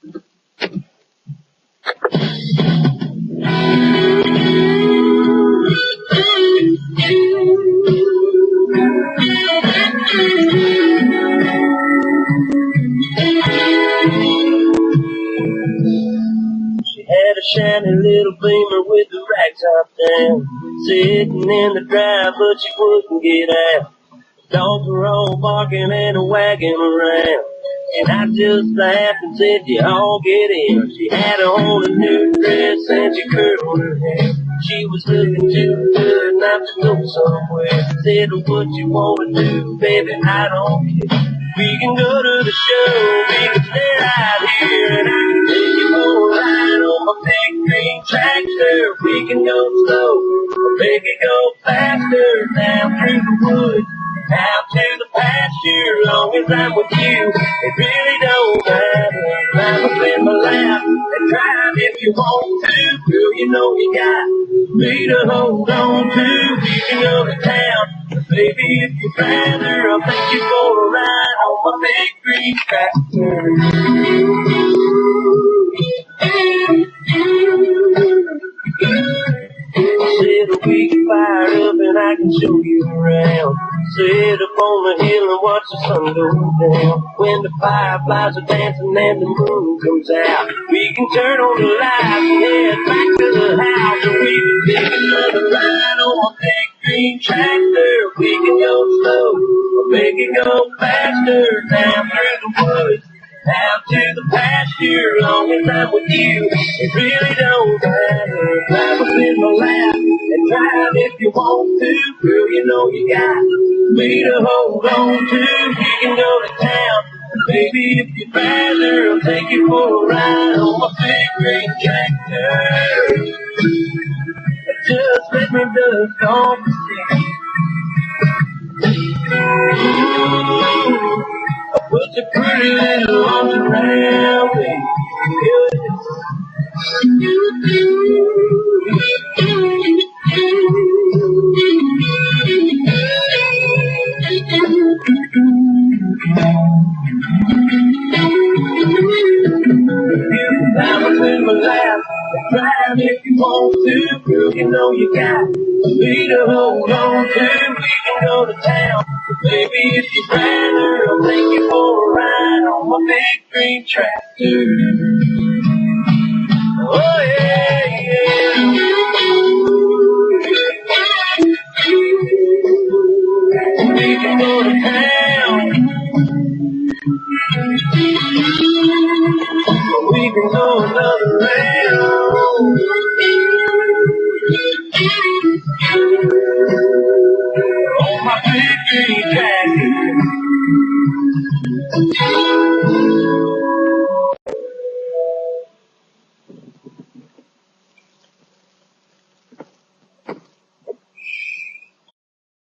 She had a shiny little Beamer with the rag top down, sitting in the drive, but she wouldn't get out. Dogs were all barking and wagging around, and I just laughed and said, "You all get in." She had on a new dress and she curled her hair. She was looking too good not to go somewhere. Said, "What you wanna do, baby, I don't care. We can go to the show, we can stay right here, and I can take you for a ride on my big green tractor. We can go slow, or make it go faster, down through the woods, out to the pasture. Long as I'm with you, it really don't matter. Climb up in my lap and drive if you want to. Girl, you know you got me to hold on to. We can go to town, baby, if you'd rather. I'll take you for a ride on my big green tractor. Said we can fire up and I can show you around. Sit up on the hill and watch the sun go down. When the fireflies are dancing and the moon comes out, we can turn on the lights and head back to the house. And we can take another ride on my big green tractor. We can go slow or make it go faster, down through the woods, out to the pasture. Long as I'm with you, it really don't matter. Climb up in my lap and drive if you want to. Girl, you know you got me to hold on to. We can go to town, baby, if you'd rather. I'll take you for a ride on my big green tractor. Just let me dust off the seat. I put your pretty little arms around me. Climb up in my lap and drive if you want to. Girl, you know you got me to hold on to. We can go to town, baby, if you'd rather. I'll take you for a ride on my big green tractor. Oh yeah, yeah. We can go to town. We can go another round on my big green tractor.